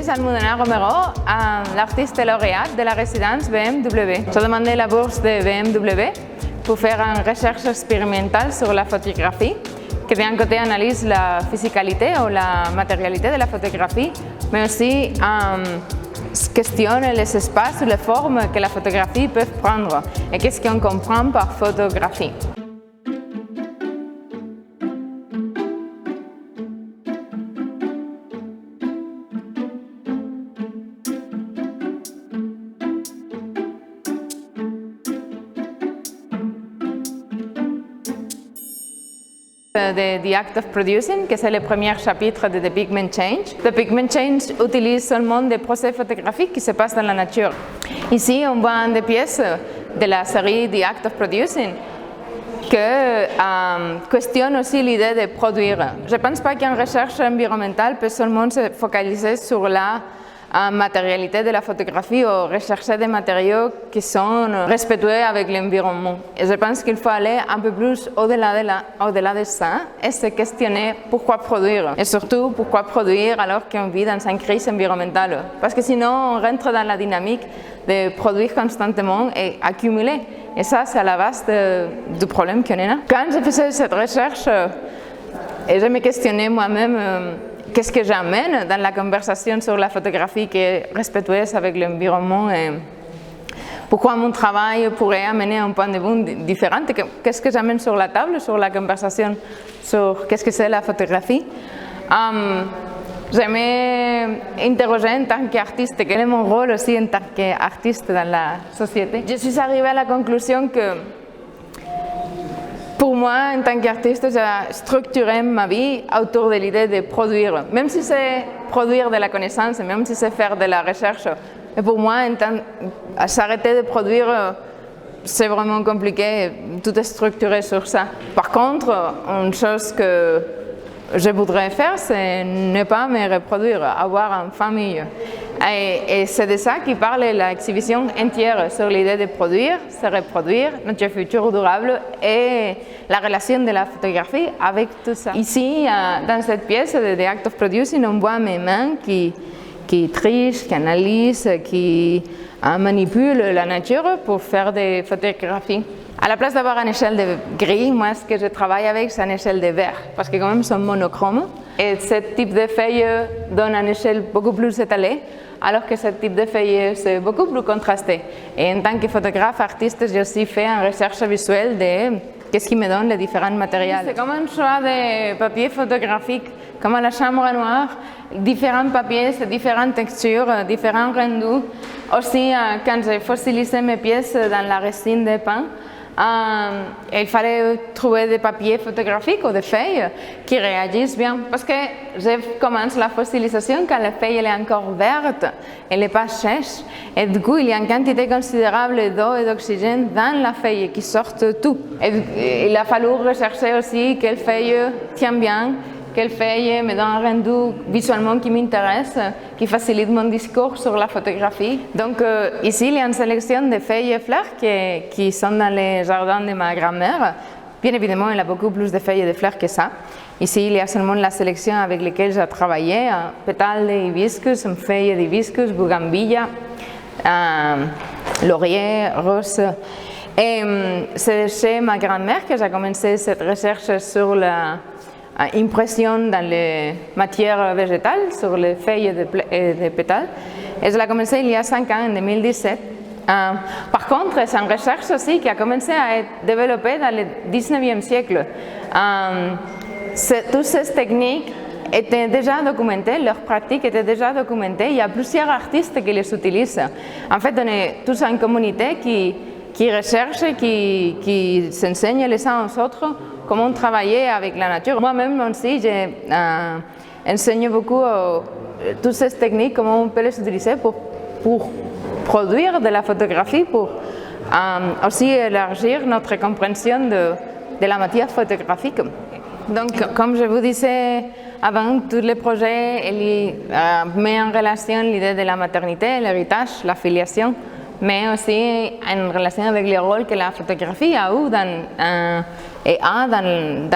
Almudena Romero, l'artiste lauréate de la résidence BMW. J'ai demandé la bourse de BMW pour faire une recherche expérimentale sur la photographie, qui d'un côté analyse la physicalité ou la matérialité de la photographie, mais aussi questionne les espaces ou les formes que la photographie peut prendre et qu'est-ce qu'on comprend par photographie. De The Act of Producing, que c'est le premier chapitre de The Pigment Change. The Pigment Change utilise seulement des procès photographiques qui se passent dans la nature. Ici, on voit une des pièces de la série The Act of Producing que questionne aussi l'idée de produire. Je ne pense pas qu'une recherche environnementale peut seulement se focaliser sur la matérialité de la photographie ou rechercher des matériaux qui sont respectueux avec l'environnement. Et je pense qu'il faut aller un peu plus au-delà de ça et se questionner pourquoi produire. Et surtout, pourquoi produire alors qu'on vit dans une crise environnementale. Parce que sinon, on rentre dans la dynamique de produire constamment et accumuler. Et ça, c'est à la base du problème qu'on a. Quand je faisais cette recherche, et je me questionnais moi-même qu'est-ce que j'amène dans la conversation sur la photographie qui est respectueuse avec l'environnement et pourquoi mon travail pourrait amener un point de vue différent. Qu'est-ce que j'amène sur la table, sur la conversation, sur qu'est-ce que c'est la photographie. Je m'interrogeais en tant qu'artiste, quel est mon rôle aussi en tant qu'artiste dans la société. Je suis arrivée à la conclusion que pour moi, en tant qu'artiste, j'ai structuré ma vie autour de l'idée de produire. Même si c'est produire de la connaissance, même si c'est faire de la recherche. Et pour moi, s'arrêter de produire, c'est vraiment compliqué. Tout est structuré sur ça. Par contre, une chose que je voudrais faire, c'est ne pas me reproduire, avoir une famille. Et c'est de ça qui parle l'exhibition entière sur l'idée de produire, se reproduire, notre futur durable et la relation de la photographie avec tout ça. Ici, dans cette pièce de The Act of Producing, on voit mes mains qui trichent, qui analysent, qui manipulent la nature pour faire des photographies. À la place d'avoir une échelle de gris, moi ce que je travaille avec c'est une échelle de vert parce que quand même sont monochromes et ce type de feuille donne une échelle beaucoup plus étalée alors que ce type de feuille c'est beaucoup plus contrasté. Et en tant que photographe artiste, j'ai aussi fait une recherche visuelle de qu'est-ce qui me donne les différents matériaux. C'est comme un choix de papier photographique, comme à la chambre noire, différents papiers, différentes textures, différents rendus. Aussi, quand j'ai fossilisé mes pièces dans la résine de pain, il fallait trouver des papiers photographiques ou des feuilles qui réagissent bien. Parce que je commence la fossilisation quand la feuille elle est encore verte, elle n'est pas sèche. Et du coup, il y a une quantité considérable d'eau et d'oxygène dans la feuille qui sortent tout. Et il a fallu rechercher aussi quelle feuille tient bien, quelle feuille me donne un rendu visuellement qui m'intéresse, qui facilite mon discours sur la photographie. Donc ici, il y a une sélection de feuilles et fleurs qui sont dans les jardins de ma grand-mère. Bien évidemment, elle a beaucoup plus de feuilles et de fleurs que ça. Ici, il y a seulement la sélection avec laquelle j'ai travaillé, pétales d'hibiscus, feuilles d'hibiscus, bougainvillea, laurier, rose. Et c'est chez ma grand-mère que j'ai commencé cette recherche sur la impression dans les matières végétales, sur les feuilles et des pétales. Et je l'ai commencé il y a 5 ans, en 2017. Par contre, c'est une recherche aussi qui a commencé à être développée dans le 19e siècle. Toutes ces techniques étaient déjà documentées, leurs pratiques étaient déjà documentées. Il y a plusieurs artistes qui les utilisent. En fait, on est tous une communauté qui recherche, qui s'enseigne les uns aux autres comment travailler avec la nature. Moi-même aussi, j'enseigne beaucoup toutes ces techniques, comment on peut les utiliser pour produire de la photographie, pour aussi élargir notre compréhension de la matière photographique. Donc, comme je vous disais avant, tous les projets mettent en relation l'idée de la maternité, l'héritage, la filiation, mais aussi en relation avec le rôle que la photographie a eu dans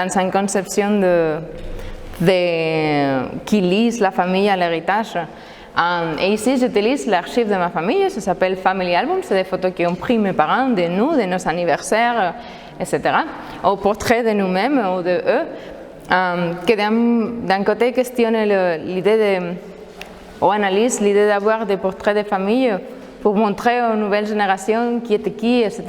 sa conception qui lie la famille à l'héritage. Et ici, j'utilise l'archive de ma famille, ça s'appelle Family Album, c'est des photos qui ont pris mes parents, de nous, de nos anniversaires, etc. Au portrait de nous-mêmes ou de eux, qui d'un côté questionne l'idée ou analyse l'idée d'avoir des portraits de famille pour montrer aux nouvelles générations qui était qui, etc.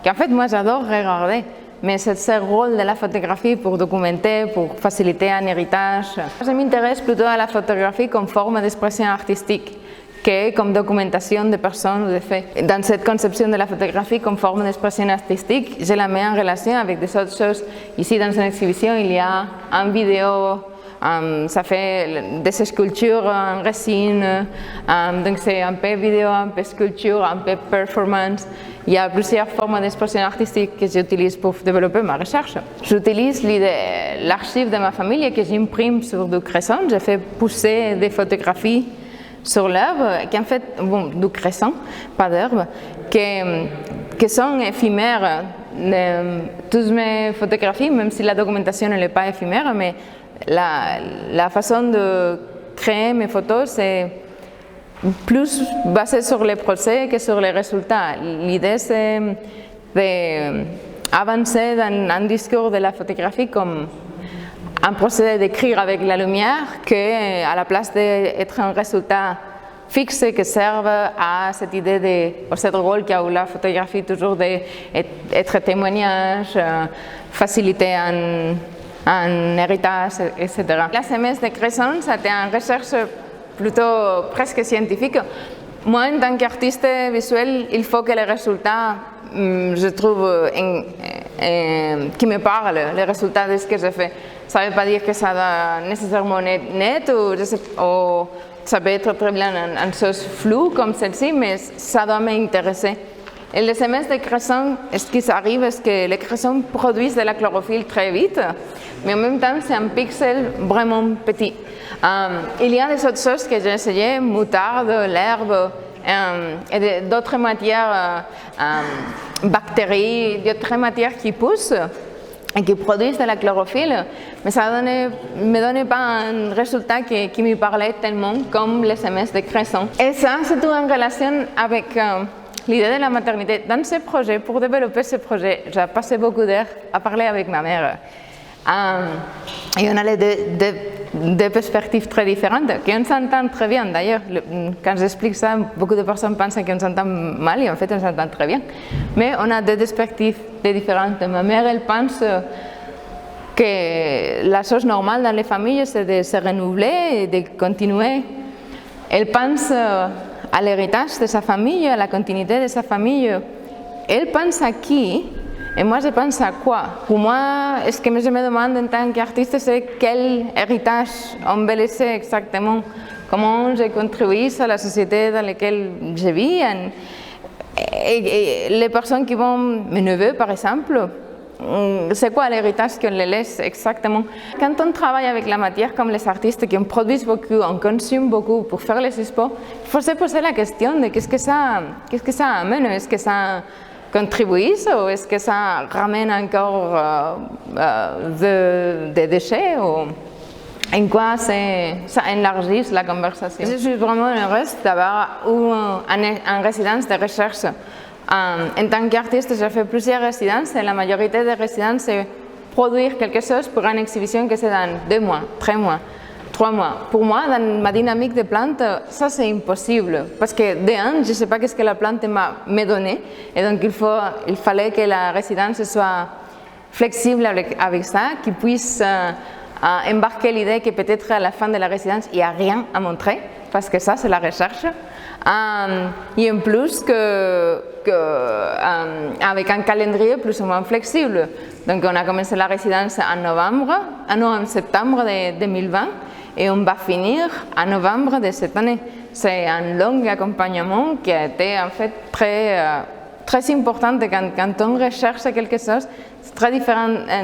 Qu'en fait, moi, j'adore regarder. Mais c'est ce rôle de la photographie pour documenter, pour faciliter un héritage. Je m'intéresse plutôt à la photographie comme forme d'expression artistique que comme documentation de personnes ou de faits. Dans cette conception de la photographie comme forme d'expression artistique, je la mets en relation avec des autres choses. Ici, dans une exhibition, il y a une vidéo, ça fait des sculptures en résine, donc c'est un peu vidéo, un peu sculpture, un peu performance. Il y a plusieurs formes d'expression artistique que j'utilise pour développer ma recherche. J'utilise l'archive de ma famille que j'imprime sur du cresson. Je fais pousser des photographies sur l'herbe, qui en fait, bon, du cresson, pas d'herbe, qui sont éphémères. Toutes mes photographies, même si la documentation n'est pas éphémère, mais la façon de créer mes photos, c'est plus basé sur les procès que sur les résultats. L'idée, c'est d'avancer dans un discours de la photographie comme un procédé d'écrire avec la lumière, qu'à la place d'être un résultat fixe qui serve à cette idée de ce rôle qu'a eu la photographie toujours d'être témoignage, faciliter un héritage, etc. La semence de Cresson, c'était une recherche plutôt presque scientifique. Moi, en tant qu'artiste visuel, il faut que les résultats, je trouve, qui me parlent, les résultats de ce que je fais. Ça ne veut pas dire que ça doit nécessairement être net ou ça peut être très bien une chose floue comme celle-ci, mais ça doit m'intéresser. Et les semences de cresson, ce qui arrive, c'est que les cressons produisent de la chlorophylle très vite, mais en même temps, c'est un pixel vraiment petit. Il y a des autres choses que j'ai essayé, moutarde, l'herbe, et d'autres matières, bactéries, d'autres matières qui poussent et qui produisent de la chlorophylle, mais ça ne me donnait pas un résultat qui me parlait tellement comme les semences de cresson. Et ça, c'est tout en relation avec l'idée de la maternité. Dans ce projet, pour développer ce projet, j'ai passé beaucoup d'heures à parler avec ma mère. Et on a deux perspectives très différentes, qu'on s'entend très bien d'ailleurs. Quand j'explique ça, beaucoup de personnes pensent qu'on s'entend mal et en fait on s'entend très bien. Mais on a deux perspectives différentes. Ma mère, elle pense que la chose normale dans les familles, c'est de se renouveler et de continuer. Elle pense à l'héritage de sa famille, à la continuité de sa famille. Elle pense à qui? Et moi, je pense à quoi? Pour moi, ce que je me demande en tant qu'artiste, c'est quel héritage on veut laisser exactement. Comment je contribue à la société dans laquelle je vis. Et les personnes qui vont, mes neveux par exemple, c'est quoi l'héritage qu'on les laisse exactement? Quand on travaille avec la matière comme les artistes qui en produisent beaucoup, on consomme beaucoup pour faire les expos, il faut se poser la question de qu'est-ce que ça amène? Est-ce que ça contribue ou est-ce que ça ramène encore des déchets ou en quoi ça élargit la conversation? Je suis vraiment heureuse d'avoir eu une résidence de recherche. En tant qu'artiste, j'ai fait plusieurs résidences et la majorité des résidences, c'est produire quelque chose pour une exhibition que c'est dans 2 mois, 3 mois, 3 mois. Pour moi, dans ma dynamique de plante, ça c'est impossible parce que je ne sais pas ce que la plante m'a donné et donc il fallait que la résidence soit flexible avec ça, qu'il puisse embarquer l'idée que peut-être à la fin de la résidence, il n'y a rien à montrer parce que ça c'est la recherche. Et en plus avec un calendrier plus ou moins flexible. Donc on a commencé la résidence en septembre de 2020 et on va finir en novembre de cette année. C'est un long accompagnement qui a été en fait très important quand on recherche quelque chose. C'est très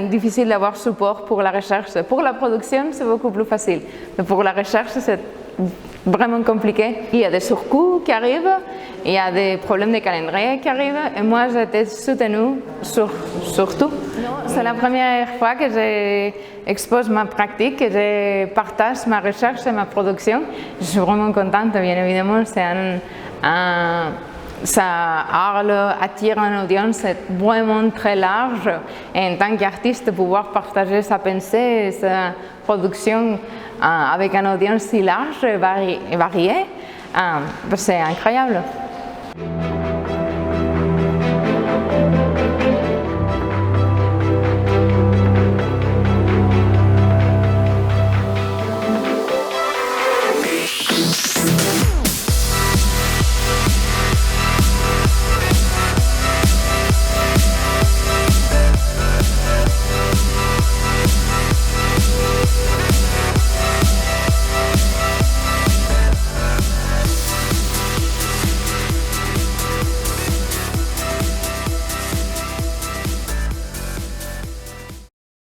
difficile d'avoir support pour la recherche. Pour la production, c'est beaucoup plus facile. Mais pour la recherche, c'est vraiment compliqué. Il y a des surcoûts qui arrivent, il y a des problèmes de calendrier qui arrivent, et moi j'étais soutenue sur tout. C'est la première fois que j'expose ma pratique, que je partage ma recherche et ma production. Je suis vraiment contente, bien évidemment, ça attire une audience vraiment très large, et en tant qu'artiste, pouvoir partager sa pensée et sa production avec une audience si large et variée, c'est incroyable.